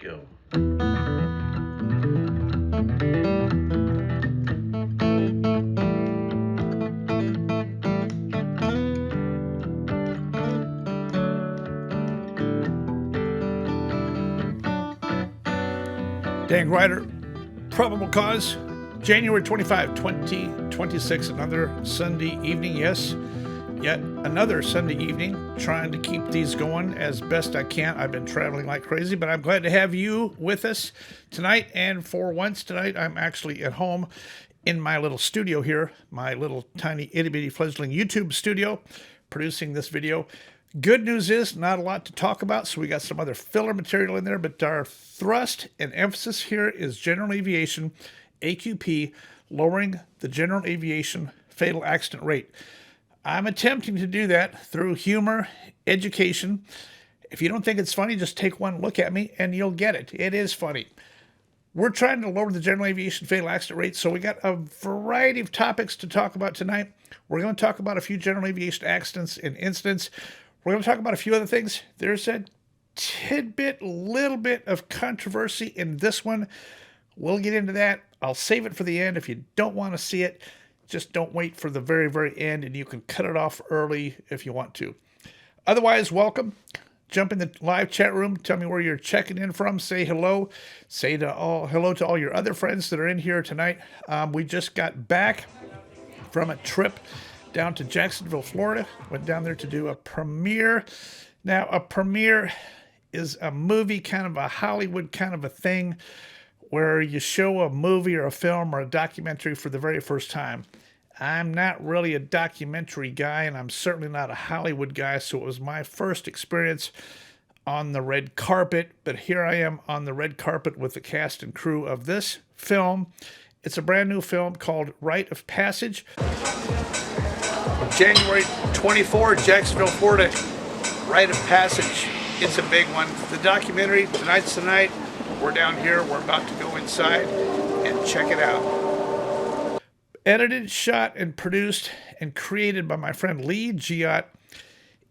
go. DanGryder, probable cause, January 25, 2026, another Sunday evening. Yes, yet another Sunday evening, trying to keep these going as best I can. I've been traveling like crazy, but I'm glad to have you with us tonight. And for once tonight, I'm actually at home in my little studio here, my little tiny itty bitty fledgling YouTube studio, producing this video. Good news is not a lot to talk about, so we got some other filler material in there, but our thrust and emphasis here is general aviation, AQP, lowering the general aviation fatal accident rate. I'm attempting to do that through humor, education. If you don't think it's funny, just take one look at me and you'll get it. It is funny. We're trying to lower the general aviation fatal accident rate, so we got a variety of topics to talk about tonight. We're going to talk about a few general aviation accidents and incidents. We're going to talk about a few other things. There's a little bit of controversy in this one. We'll get into that. I'll save it for the end. If you don't want to see it, just don't wait for the very, very end, and you can cut it off early if you want to. Otherwise, welcome. Jump in the live chat room. Tell me where you're checking in from. Say hello. Say hello to all your other friends that are in here tonight. We just got back from a trip down to Jacksonville, Florida. Went down there to do a premiere. Now, a premiere is a movie, kind of a Hollywood kind of a thing, where you show a movie or a film or a documentary for the very first time. I'm not really a documentary guy, and I'm certainly not a Hollywood guy, so it was my first experience on the red carpet. But here I am on the red carpet with the cast and crew of this film. It's a brand new film called Rite of Passage. January 24, Jacksonville, Florida, Rite of Passage. It's a big one. The documentary, tonight's the night. We're down here. We're about to go inside and check it out. Edited, shot, and produced and created by my friend Lee Giott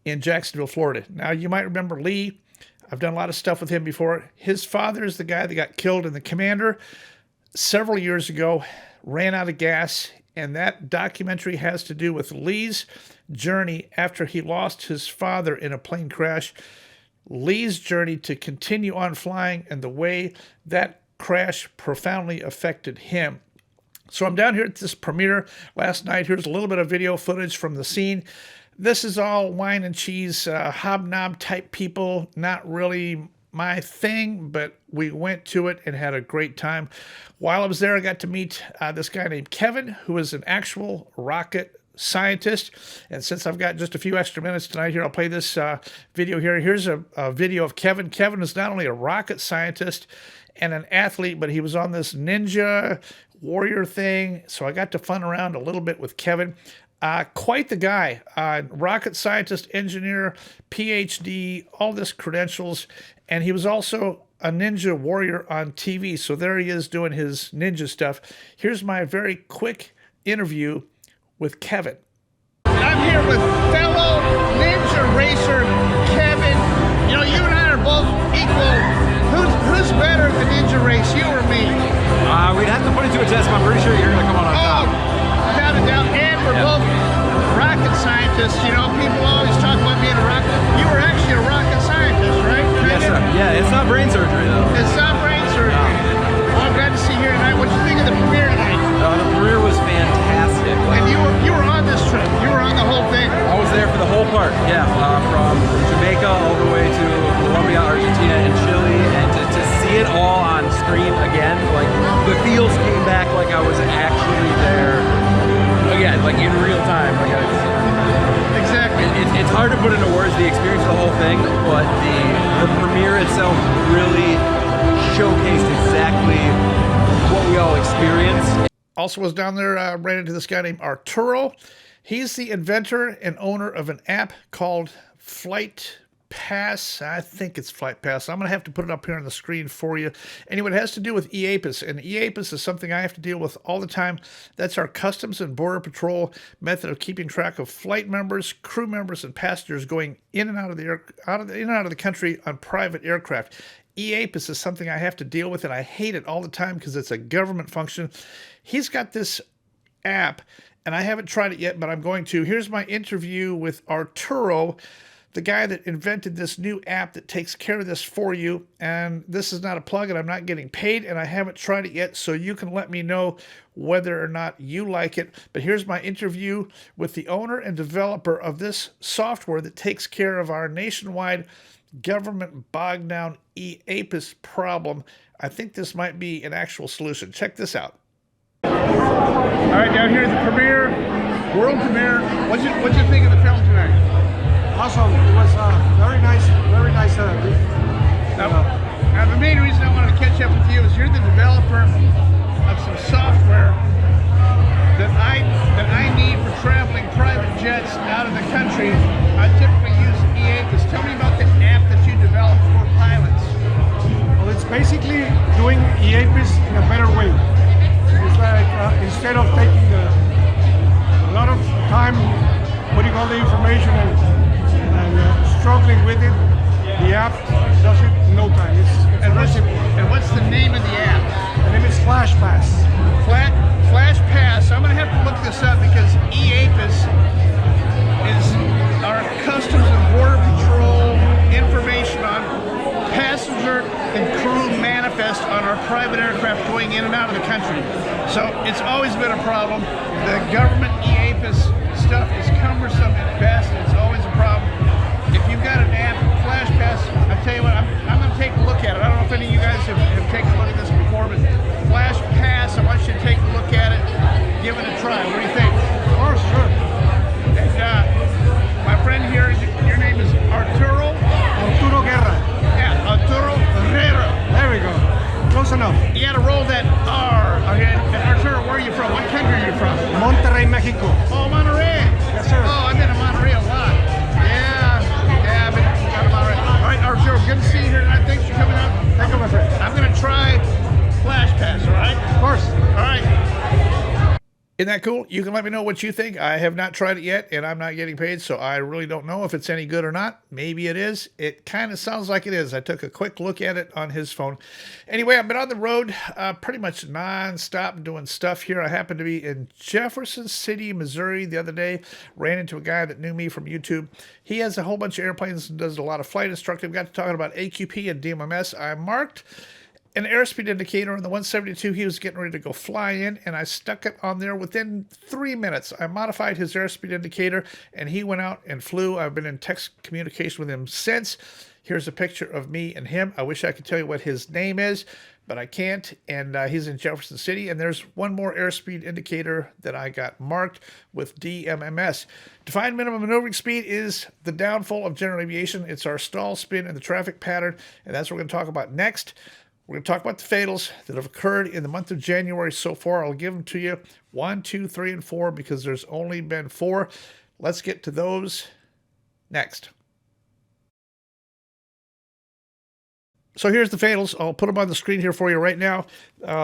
in Jacksonville, Florida. Now, you might remember Lee. I've done a lot of stuff with him before. His father is the guy that got killed in the Commander several years ago, ran out of gas. And that documentary has to do with Lee's journey after he lost his father in a plane crash. Lee's journey to continue on flying and the way that crash profoundly affected him. So I'm down here at this premiere last night. Here's a little bit of video footage from the scene. This is all wine and cheese, hobnob type people, not really my thing, but we went to it and had a great time. While I was there, I got to meet this guy named Kevin, who is an actual rocket scientist. And since I've got just a few extra minutes tonight here, I'll play this video here. Here's a video of Kevin. Kevin is not only a rocket scientist and an athlete, but he was on this ninja warrior thing. So I got to fun around a little bit with Kevin. Quite the guy, rocket scientist, engineer, PhD, all this credentials. And he was also a ninja warrior on TV. So there he is doing his ninja stuff. Here's my very quick interview with Kevin. I'm here with fellow ninja racer Kevin. You know, you and I are both equal. Who's better at the ninja race, you or me? We'd have to put it to a test, but I'm pretty sure you're going to come out on top. Without a doubt. And we're both rocket scientists. You know, people always talk about being a rocket. You were actually a rocket scientist, right? Yes, sir. Yeah, it's not brain surgery, though. It's not brain surgery. No. Well, I'm glad to see you here tonight. What did you think of the premiere tonight? The premiere was fantastic. And you were on this trip. You were on the whole thing. I was there for the whole part, yeah. From Jamaica all the way to Colombia, Argentina, and Chile. And to see it all on screen again, like, the feels came back like I was actually there. Again, like in real time. Like Exactly. It's hard to put into words the experience of the whole thing, but the premiere itself really showcased exactly what we all experienced. Also was down there, ran into this guy named Arturo. He's the inventor and owner of an app called Flight Pass. I think it's Flight Pass. I'm going to have to put it up here on the screen for you. Anyway, it has to do with EAPIS, and EAPIS is something I have to deal with all the time. That's our Customs and Border Patrol method of keeping track of flight members, crew members, and passengers going in and out of the country on private aircraft. EAPIS is something I have to deal with, and I hate it all the time because it's a government function. He's got this app, and I haven't tried it yet, but I'm going to. Here's my interview with Arturo, the guy that invented this new app that takes care of this for you. And this is not a plug, and I'm not getting paid, and I haven't tried it yet, so you can let me know whether or not you like it. But here's my interview with the owner and developer of this software that takes care of our nationwide government bogged down EAPIS problem. I think this might be an actual solution. Check this out. All right, down here at the premiere, world premiere. What'd you think of the film tonight? Awesome. It was very nice. Now, the main reason I wanted to catch up with you is you're the developer of some software that I need for traveling private jets out of the country. I typically use EAPIS. Tell me about the app that you developed for pilots. Well, it's basically doing EAPIS in a better way. It's like instead of taking a lot of time putting all the information and struggling with it, the app does it in no time. It's very simple. And what's the name of the app? The name is FlashPass. FlashPass. I'm going to have to look this up because EAPIS is our Customs and Border Patrol information on passenger and crew manifest on our private aircraft going in and out of the country. So it's always been a problem. The government EAPIS stuff is cumbersome at best. It's always a problem. If you've got an app, FlashPass, I tell you what, I'm going to take a look at it. I don't know if any of you guys have taken a look at this before, but FlashPass, I want you to take a look at it, give it a try. What do you think? Of course, sure. And my friend here, your name is Arturo? Arturo Guerra. Yeah, Arturo Guerra. There we go. Close enough. You got to roll that R. Okay. And Arturo, where are you from? What country are you from? Monterrey, Mexico. Oh, Monterrey. Yes, sir. Oh, I've been to Monterrey a lot. Yeah, I've been to Monterrey. All right, Arturo, good to see you here tonight. Thanks for coming out. Thank you, my friend. I'm going to try FlashPass, all right? Of course. All right. Isn't that cool? You can let me know what you think. I have not tried it yet, and I'm not getting paid, so I really don't know if it's any good or not. Maybe it is. It kind of sounds like it is. I took a quick look at it on his phone. Anyway, I've been on the road pretty much nonstop doing stuff here. I happened to be in Jefferson City, Missouri the other day. Ran into a guy that knew me from YouTube. He has a whole bunch of airplanes and does a lot of flight instructing. Got to talking about AQP and DMMS. I marked an airspeed indicator on the 172. He was getting ready to go fly in, and I stuck it on there within 3 minutes. I modified his airspeed indicator, and he went out and flew. I've been in text communication with him since. Here's a picture of me and him. I wish I could tell you what his name is, but I can't, and he's in Jefferson City. And there's one more airspeed indicator that I got marked with DMMS. Defined minimum maneuvering speed is the downfall of general aviation. It's our stall spin and the traffic pattern, and that's what we're going to talk about next. We're going to talk about the fatals that have occurred in the month of January so far. I'll give them to you 1, 2, 3, and 4 because there's only been 4. Let's get to those next. So here's the fatals. I'll put them on the screen here for you right now.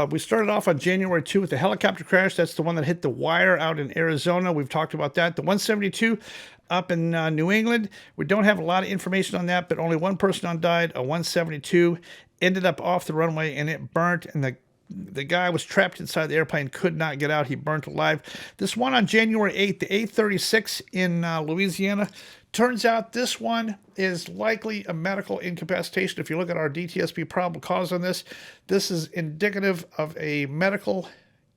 We started off on January 2 with the helicopter crash. That's the one that hit the wire out in Arizona. We've talked about that. The 172 up in New England. We don't have a lot of information on that, but only one person on died. A 172 ended up off the runway and it burnt, and the guy was trapped inside the airplane, could not get out. He burnt alive. This one on January 8th, the 836 in Louisiana. Turns out this one is likely a medical incapacitation. If you look at our DTSB probable cause on this, this is indicative of a medical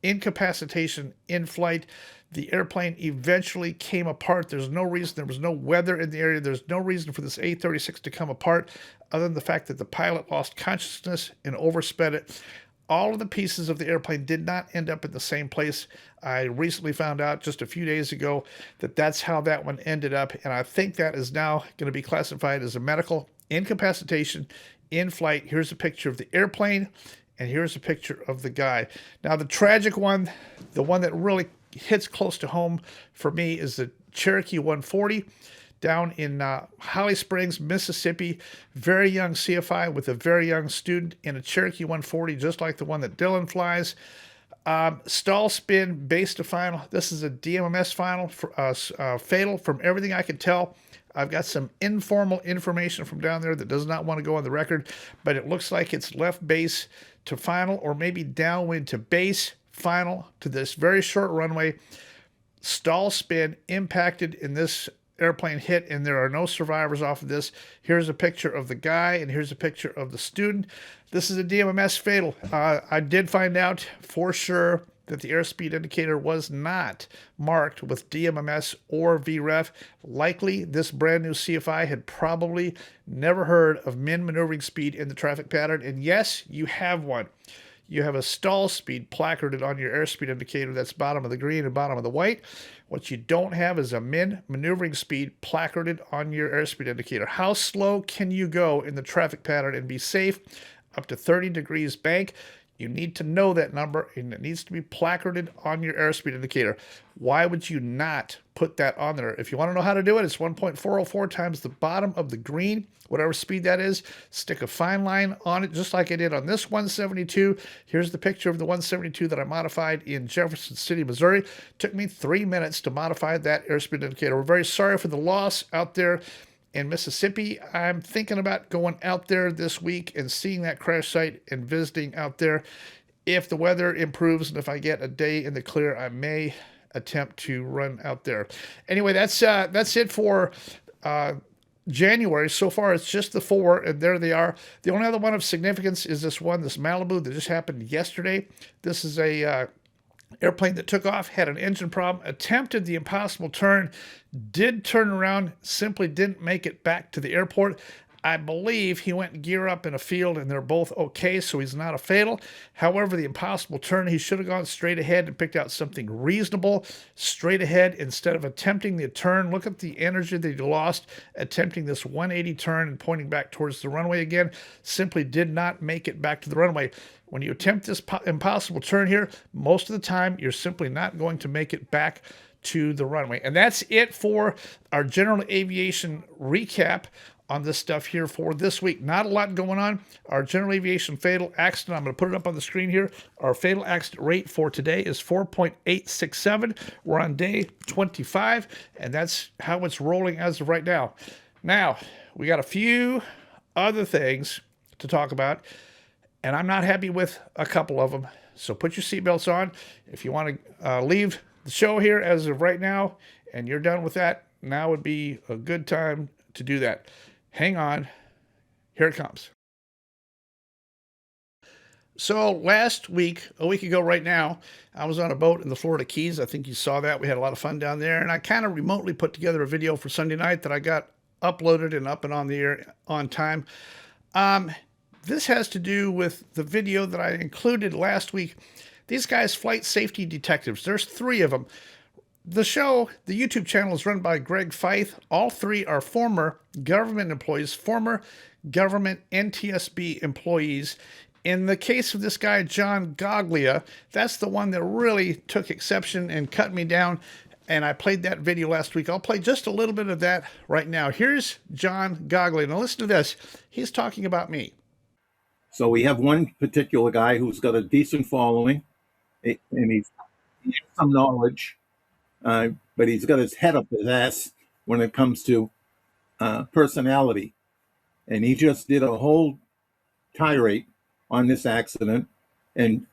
incapacitation in flight. The airplane eventually came apart. There's no reason. There was no weather in the area. There's no reason for this 836 to come apart other than the fact that the pilot lost consciousness and oversped it. All of the pieces of the airplane did not end up in the same place. I recently found out just a few days ago that that's how that one ended up, and I think that is now going to be classified as a medical incapacitation in flight. Here's a picture of the airplane, and here's a picture of the guy. Now, the tragic one, the one that really hits close to home for me, is the Cherokee 140 down in Holly Springs, Mississippi. Very young CFI with a very young student in a Cherokee 140, just like the one that Dylan flies. Stall spin base to final. This is a DMMS final, fatal from everything I could tell. I've got some informal information from down there that does not want to go on the record, but it looks like it's left base to final, or maybe downwind to base, final to this very short runway. Stall spin impacted in this airplane hit, and there are no survivors off of this. Here's a picture of the guy, and here's a picture of the student. This is a DMMS fatal. I did find out for sure that the airspeed indicator was not marked with DMMS or VREF. Likely, this brand new CFI had probably never heard of min maneuvering speed in the traffic pattern. And yes, you have one. You have a stall speed placarded on your airspeed indicator. That's bottom of the green and bottom of the white. What you don't have is a min maneuvering speed placarded on your airspeed indicator. How slow can you go in the traffic pattern and be safe? Up to 30 degrees bank. You need to know that number, and it needs to be placarded on your airspeed indicator. Why would you not put that on there? If you want to know how to do it, it's 1.404 times the bottom of the green, whatever speed that is. Stick a fine line on it, just like I did on this 172. Here's the picture of the 172 that I modified in Jefferson City, Missouri. It took me 3 minutes to modify that airspeed indicator. We're very sorry for the loss out there in Mississippi. I'm thinking about going out there this week and seeing that crash site and visiting out there. If the weather improves and if I get a day in the clear, I may attempt to run out there. Anyway, that's it for January. So far, it's just the 4, and there they are. The only other one of significance is this Malibu that just happened yesterday. This is a airplane that took off, had an engine problem, attempted the impossible turn, did turn around, simply didn't make it back to the airport. I believe he went and gear up in a field, and they're both okay, so he's not a fatal. However, the impossible turn, he should have gone straight ahead and picked out something reasonable straight ahead instead of attempting the turn. Look at the energy that he lost attempting this 180 turn and pointing back towards the runway again. Simply did not make it back to the runway. When you attempt this impossible turn here, most of the time, you're simply not going to make it back to the runway. And that's it for our general aviation recap on this stuff here for this week. Not a lot going on. Our general aviation fatal accident, I'm going to put it up on the screen here. Our fatal accident rate for today is 4.867. We're on day 25, and that's how it's rolling as of right now. Now, we got a few other things to talk about, and I'm not happy with a couple of them. So put your seatbelts on. If you want to leave the show here as of right now, and you're done with that, now would be a good time to do that. Hang on. Here it comes. So last week, a week ago right now, I was on a boat in the Florida Keys. I think you saw that. We had a lot of fun down there. And I kind of remotely put together a video for Sunday night that I got uploaded and up and on the air on time. This has to do with the video that I included last week. These guys, flight safety detectives, there's 3 of them. The show, the YouTube channel, is run by Greg Feith. All 3 are former government employees, former government NTSB employees. In the case of this guy, John Goglia, that's the one that really took exception and cut me down. And I played that video last week. I'll play just a little bit of that right now. Here's John Goglia. Now listen to this. He's talking about me. So we have one particular guy who's got a decent following, and he has some knowledge, but he's got his head up his ass when it comes to personality. And he just did a whole tirade on this accident and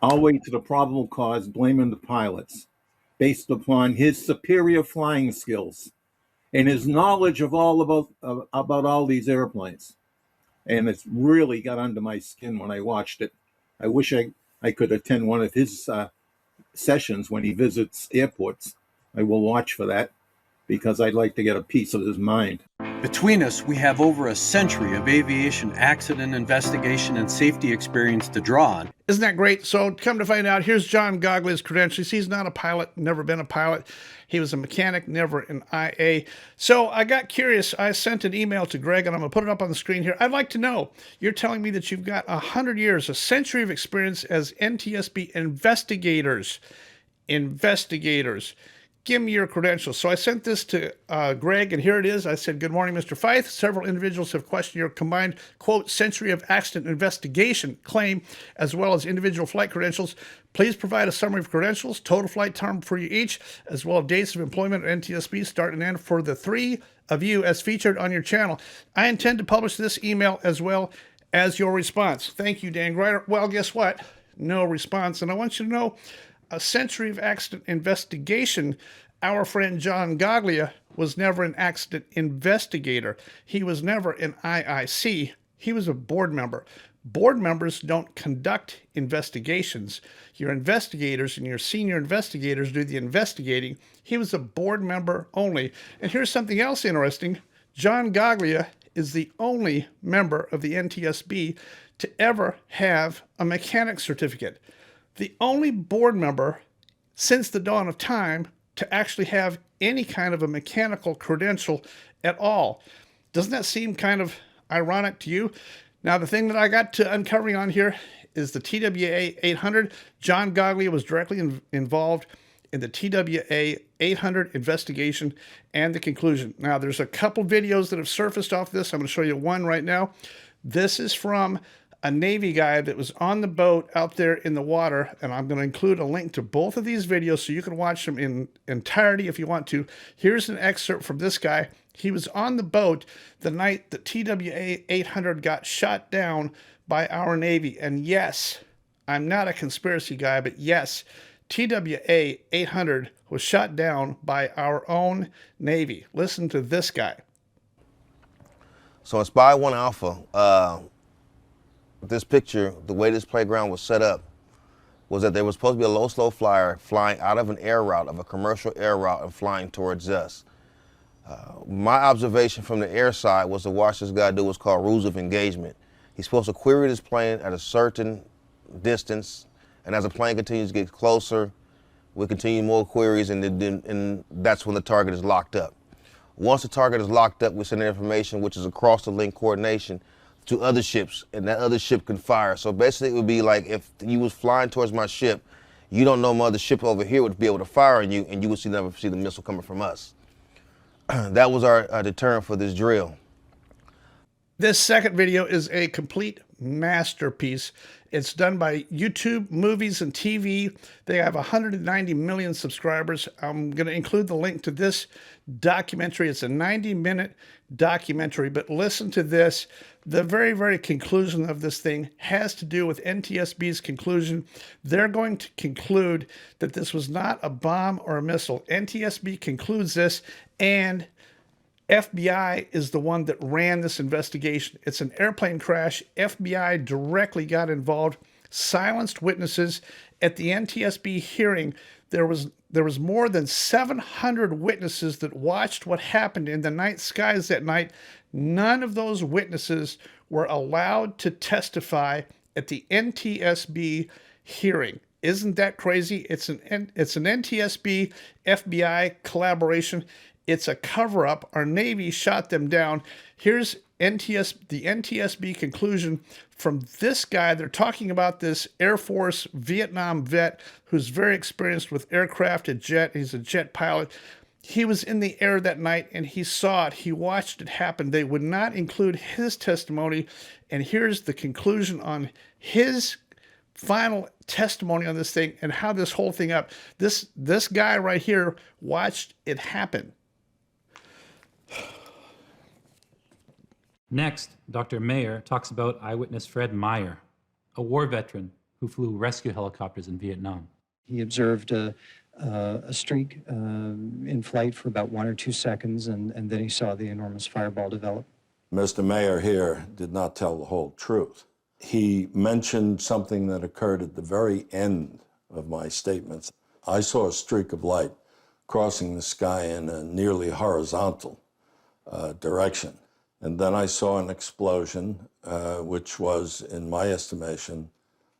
all the way to the probable cause, blaming the pilots based upon his superior flying skills and his knowledge of all about all these airplanes. And it's really got under my skin when I watched it. I wish I could attend one of his sessions when he visits airports. I will watch for that because I'd like to get a piece of his mind. Between us, we have over a century of aviation accident investigation and safety experience to draw on. Isn't that great? So come to find out, here's John Goglia's credentials. He's not a pilot, never been a pilot. He was a mechanic, never an IA. So I got curious. I sent an email to Greg, and I'm going to put it up on the screen here. I'd like to know, you're telling me that you've got 100 years, a century of experience as NTSB investigators. Give me your credentials. So I sent this to Greg, and here it is. I said, good morning, Mr. Feith. Several individuals have questioned your combined, quote, century of accident investigation claim, as well as individual flight credentials. Please provide a summary of credentials, total flight time for you each, as well as dates of employment at NTSB, start and end for the 3 of you as featured on your channel. I intend to publish this email as well as your response. Thank you, DanGryder. Well, guess what? No response. And I want you to know, a century of accident investigation, our friend John Gaglia was never an accident investigator. He was never an IIC. He was a board member. Board members don't conduct investigations. Your investigators and your senior investigators do the investigating. He was a board member only. And here's something else interesting. John Gaglia is the only member of the NTSB to ever have a mechanic certificate. The only board member since the dawn of time to actually have any kind of a mechanical credential at all. Doesn't that seem kind of ironic to you? Now, the thing that I got to uncovering on here is the TWA 800. John Gaglia was directly involved in the TWA 800 investigation and the conclusion. Now, there's a couple videos that have surfaced off this. I'm going to show you one right now. This is from a Navy guy that was on the boat out there in the water, and I'm going to include a link to both of these videos so you can watch them in entirety if you want to. Here's an excerpt from this guy. He was on the boat the night that TWA 800 got shot down by our Navy. And yes, I'm not a conspiracy guy, but yes, TWA 800 was shot down by our own Navy. Listen to this guy. So in Spy 1 Alpha, this picture, the way this playground was set up, was that there was supposed to be a low slow flyer flying out of an air route, of a commercial air route, and flying towards us. My observation from the air side was to watch this guy do what's called rules of engagement. He's supposed to query this plane at a certain distance, and as the plane continues to get closer, we continue more queries, and that's when the target is locked up. Once the target is locked up, we send information, which is across the link coordination, to other ships, and that other ship can fire. So basically, it would be like if you was flying towards my ship, you don't know my other ship over here would be able to fire on you, and you would never see the missile coming from us. That was our deterrent for this drill. This second video is a complete masterpiece. It's done by YouTube, Movies, and TV. They have 190 million subscribers. I'm going to include the link to this documentary. It's a 90-minute documentary, but listen to this. The very, very conclusion of this thing has to do with NTSB's conclusion. They're going to conclude that this was not a bomb or a missile. NTSB concludes this, and FBI is the one that ran this investigation. It's an airplane crash. FBI directly got involved, silenced witnesses. At the NTSB hearing, there was more than 700 witnesses that watched what happened in the night skies that night. None of those witnesses were allowed to testify at the NTSB hearing. Isn't that crazy? It's an NTSB FBI collaboration. It's a cover-up. Our Navy shot them down. Here's the NTSB conclusion from this guy. They're talking about this Air Force Vietnam vet who's very experienced with aircraft, a jet. He's a jet pilot. He was in the air that night, and he saw it. He watched it happen. They would not include his testimony, and here's the conclusion on his final testimony on this thing and how this whole thing up. This guy right here watched it happen. Next, Dr. Mayer talks about eyewitness Fred Meyer, a war veteran who flew rescue helicopters in Vietnam. He observed a streak in flight for about 1 or 2 seconds, and then he saw the enormous fireball develop. Mr. Mayer here did not tell the whole truth. He mentioned something that occurred at the very end of my statements. I saw a streak of light crossing the sky in a nearly horizontal direction. And then I saw an explosion, which was, in my estimation,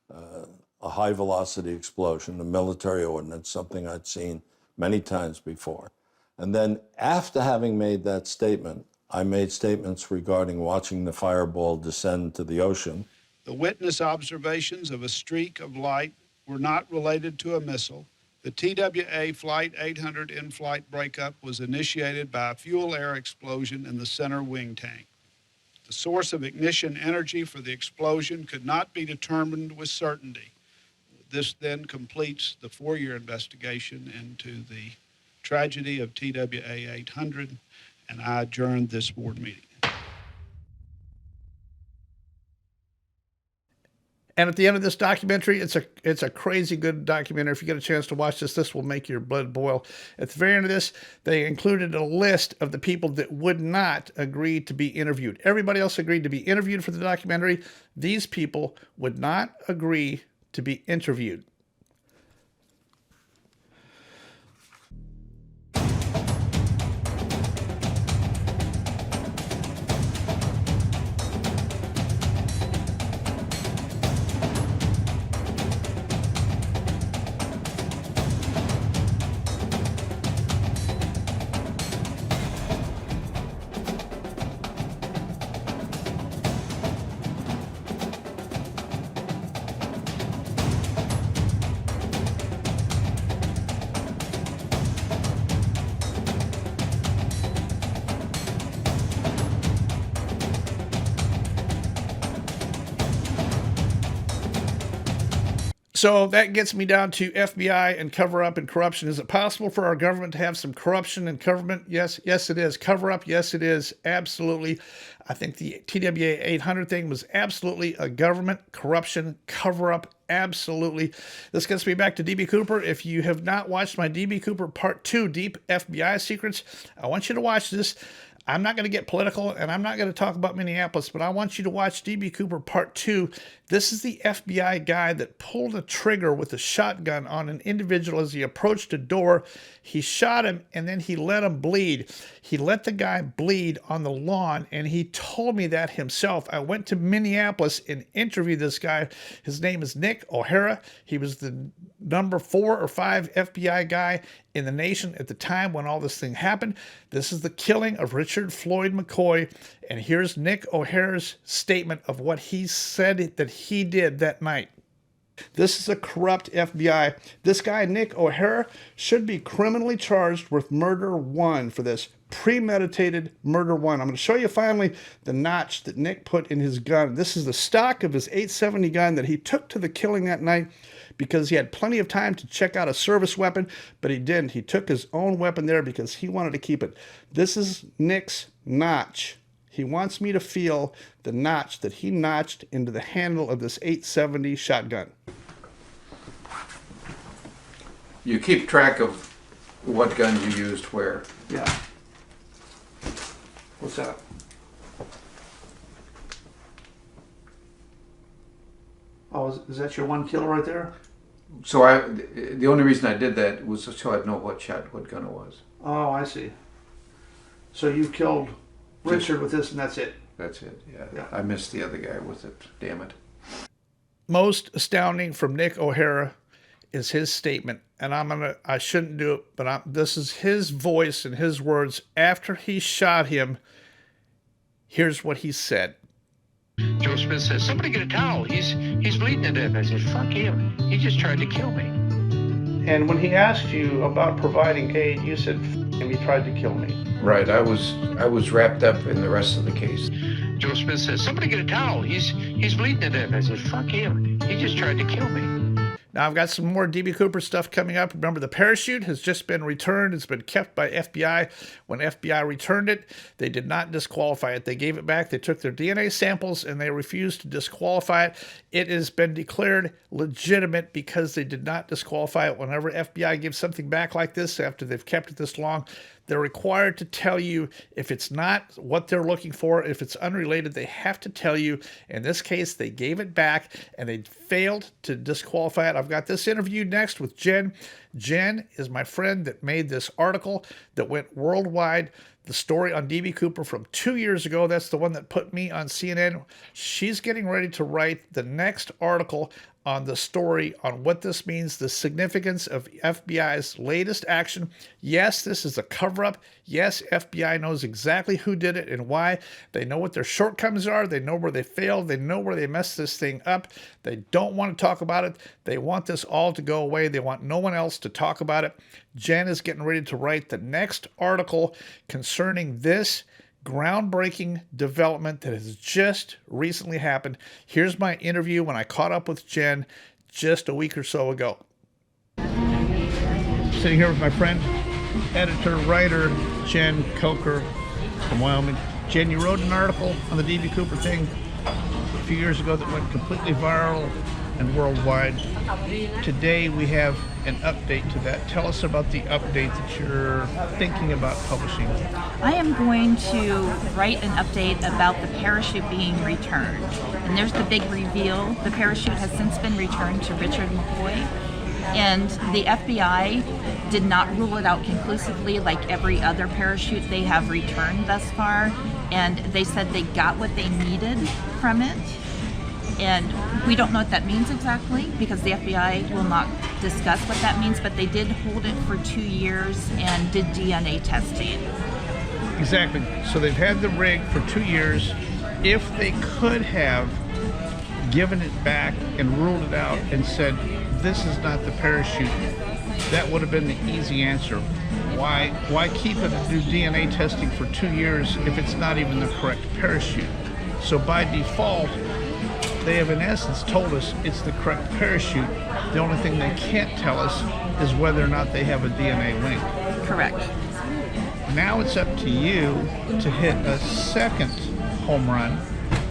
a high-velocity explosion, a military ordnance, something I'd seen many times before. And then after having made that statement, I made statements regarding watching the fireball descend to the ocean. The witness observations of a streak of light were not related to a missile. The TWA Flight 800 in-flight breakup was initiated by a fuel-air explosion in the center wing tank. The source of ignition energy for the explosion could not be determined with certainty. This then completes the 4-year investigation into the tragedy of TWA 800 and I adjourn this board meeting. And at the end of this documentary, it's a crazy good documentary. If you get a chance to watch this, this will make your blood boil. At the very end of this, they included a list of the people that would not agree to be interviewed. Everybody else agreed to be interviewed for the documentary. These people would not agree to be interviewed. So that gets me down to FBI and cover up and corruption. Is it possible for our government to have some corruption and government? Yes, it is. Cover up? Yes, it is. Absolutely. I think the TWA 800 thing was absolutely a government corruption cover up. Absolutely. This gets me back to DB Cooper. If you have not watched my DB Cooper Part 2 Deep FBI Secrets, I want you to watch this. I'm not going to get political, and I'm not going to talk about Minneapolis, but I want you to watch DB Cooper Part 2. This is the FBI guy that pulled a trigger with a shotgun on an individual as he approached a door. He shot him, and then he let him bleed. He let the guy bleed on the lawn, and he told me that himself. I went to Minneapolis and interviewed this guy. His name is Nick O'Hara. He was the number 4 or 5 FBI guy in the nation at the time when all this thing happened. This is the killing of Richard Floyd McCoy. And here's Nick O'Hara's statement of what he said that he did that night. This is a corrupt FBI. This guy, Nick O'Hara, should be criminally charged with murder 1 for this. Premeditated murder 1. I'm going to show you finally the notch that Nick put in his gun. This is the stock of his 870 gun that he took to the killing that night, because he had plenty of time to check out a service weapon, but he didn't. He took his own weapon there because he wanted to keep it. This is Nick's notch. He wants me to feel the notch that he notched into the handle of this 870 shotgun. You keep track of what guns you used where? Yeah. What's that? Oh, is that your 1 kilo right there? So the only reason I did that was so I'd know what gun it was. Oh, I see. So you killed Richard with this, and that's it. That's it. Yeah. I missed the other guy with it. Damn it. Most astounding from Nick O'Hara is his statement, and I shouldn't do it, but this is his voice and his words after he shot him. Here's what he said. Joe Smith says, "Somebody get a towel. He's bleeding to death." I said, "Fuck him. He just tried to kill me." And when he asked you about providing aid, you said, "F him, he tried to kill me." Right. I was wrapped up in the rest of the case. Joe Smith says, "Somebody get a towel. He's bleeding to death." I said, "Fuck him. He just tried to kill me." Now, I've got some more DB Cooper stuff coming up. Remember, the parachute has just been returned. It's been kept by FBI. When FBI returned it, they did not disqualify it. They gave it back. They took their DNA samples, and they refused to disqualify it. It has been declared legitimate because they did not disqualify it. Whenever FBI gives something back like this, after they've kept it this long, they're required to tell you if it's not what they're looking for, if it's unrelated, they have to tell you. In this case, they gave it back and they failed to disqualify it. I've got this interview next with Jen. Jen is my friend that made this article that went worldwide. The story on DB Cooper from 2 years ago. That's the one that put me on CNN. She's getting ready to write the next article on the story on what this means, the significance of FBI's latest action. Yes, this is a cover-up. Yes, FBI knows exactly who did it and why. They know what their shortcomings are. They know where they failed. They know where they messed this thing up. They don't want to talk about it. They want this all to go away. They want no one else to talk about it. Jen is getting ready to write the next article concerning this groundbreaking development that has just recently happened. Here's my interview when I caught up with Jen just a week or so ago. Sitting here with my friend, editor, writer, Jen Coker. from Wyoming. Jen, you wrote an article on the D.B. Cooper thing a few years ago that went completely viral and worldwide. Today we have an update to that. Tell us about the update that you're thinking about publishing. I am going to write an update about the parachute being returned. And there's the big reveal. The parachute has since been returned to Richard McCoy. And the FBI did not rule it out conclusively like every other parachute they have returned thus far. And they said they got what they needed from it. And we don't know what that means exactly because the FBI will not discuss what that means, but they did hold it for 2 years and did DNA testing. Exactly. So they've had the rig for 2 years. If they could have given it back and ruled it out and said, this is not the parachute, that would have been the easy answer. Why keep it and do DNA testing for 2 years if it's not even the correct parachute? So by default, they have in essence told us it's the correct parachute. The only thing they can't tell us is whether or not they have a DNA link. Correct. Now it's up to you to hit a second home run.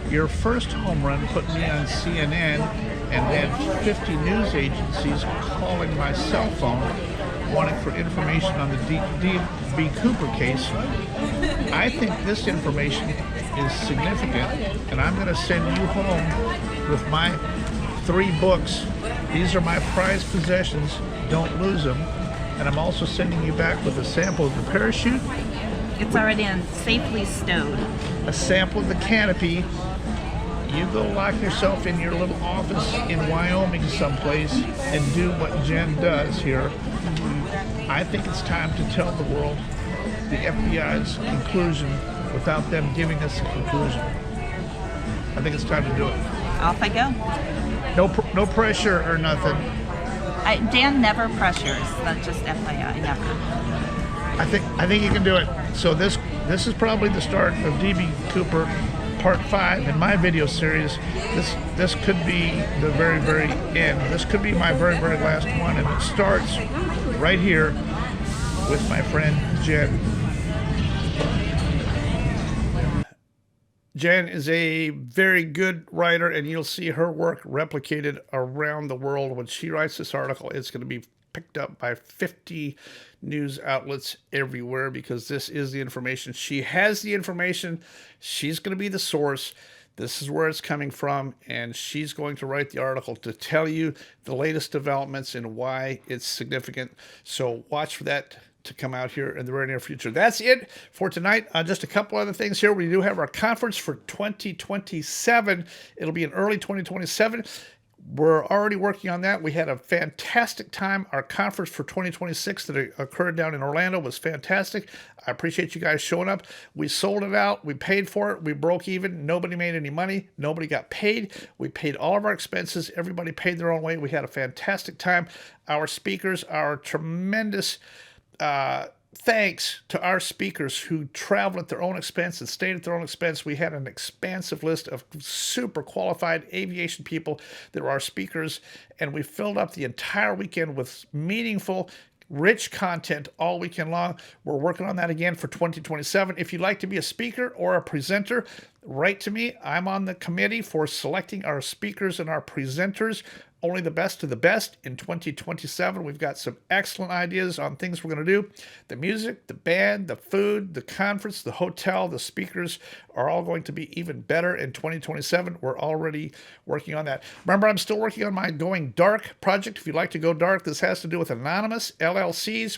Your first home run put me on CNN and had 50 news agencies calling my cell phone wanting for information on the D.B. Cooper case. I think this information is significant, and I'm going to send you home with my 3 books. These are my prized possessions. Don't lose them. And I'm also sending you back with a sample of the parachute. It's already safely stowed. A sample of the canopy. You go lock yourself in your little office in Wyoming someplace and do what Jen does here. I think it's time to tell the world the FBI's conclusion without them giving us a conclusion. I think it's time to do it. Off I go. No pressure or nothing. Dan never pressures. That's just FYI, never. I think you can do it. So this is probably the start of D.B. Cooper Part 5 in my video series. This could be the very, very end. This could be my very, very last one, and it starts right here with my friend Jen. Jen is a very good writer, and you'll see her work replicated around the world. When she writes this article, it's going to be picked up by 50 news outlets everywhere because this is the information. She has the information. She's going to be the source. This is where it's coming from, and she's going to write the article to tell you the latest developments and why it's significant. So watch for that to come out here in the very near future. That's it for tonight. Just a couple other things here. We do have our conference for 2027. It'll be in early 2027. We're already working on that. We had a fantastic time. Our conference for 2026 that occurred down in Orlando was fantastic. I appreciate you guys showing up. We sold it out. We paid for it. We broke even. Nobody made any money. Nobody got paid. We paid all of our expenses. Everybody paid their own way. We had a fantastic time. Our speakers are tremendous. Thanks to our speakers who traveled at their own expense and stayed at their own expense. We had an expansive list of super qualified aviation people that were our speakers, and we filled up the entire weekend with meaningful, rich content all weekend long. We're working on that again for 2027. If you'd like to be a speaker or a presenter, write to me. I'm on the committee for selecting our speakers and our presenters. Only the best of the best in 2027. We've got some excellent ideas on things we're going to do. The music, the band, the food, the conference, the hotel, the speakers are all going to be even better in 2027. We're already working on that. Remember, I'm still working on my Going Dark project. If you'd like to go dark, this has to do with anonymous LLCs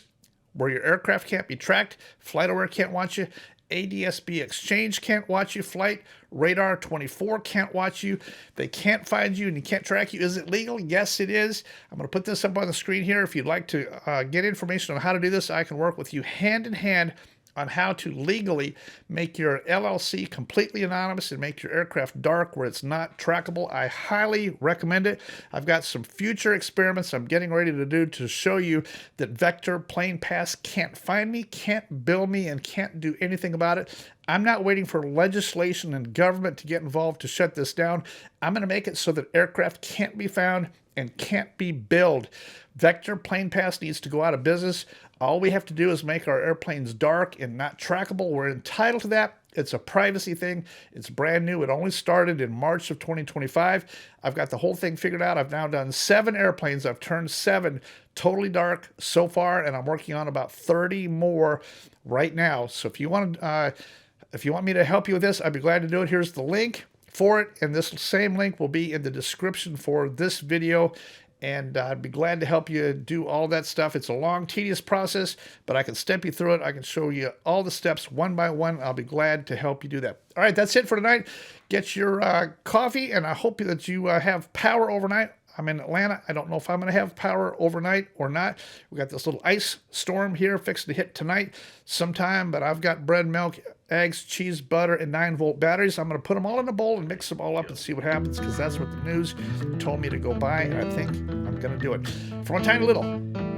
where your aircraft can't be tracked, FlightAware can't watch you, ADSB Exchange can't watch you, Flight Radar 24 can't watch you, they can't find you and you can't track you. Is it legal? Yes, it is. I'm going to put this up on the screen here. If you'd like to get information on how to do this, I can work with you hand in hand on how to legally make your LLC completely anonymous and make your aircraft dark where it's not trackable. I highly recommend it. I've got some future experiments I'm getting ready to do to show you that Vector Plane Pass can't find me, can't bill me, and can't do anything about it. I'm not waiting for legislation and government to get involved to shut this down. I'm going to make it so that aircraft can't be found and can't be billed. Vector Plane Pass needs to go out of business. All we have to do is make our airplanes dark and not trackable. We're entitled to that. It's a privacy thing. It's brand new. It only started in March of 2025. I've got the whole thing figured out. I've now done 7 airplanes. I've turned 7 totally dark so far, and I'm working on about 30 more right now. So if you want me to help you with this, I'd be glad to do it. Here's the link for it, and this same link will be in the description for this video. And I'd be glad to help you do all that stuff. It's a long, tedious process, but I can step you through it. I can show you all the steps one by one. I'll be glad to help you do that. All right, that's it for tonight. Get your coffee, and I hope that you have power overnight. I'm in Atlanta. I don't know if I'm going to have power overnight or not. We got this little ice storm here fixing to hit tonight sometime, but I've got bread, milk, eggs, cheese, butter, and 9-volt batteries. I'm going to put them all in a bowl and mix them all up and see what happens, because that's what the news told me to go buy, and I think I'm going to do it. From one tiny little,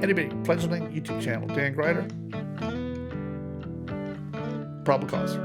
anybody, fledgling YouTube channel, Dan Gryder. Probable cause.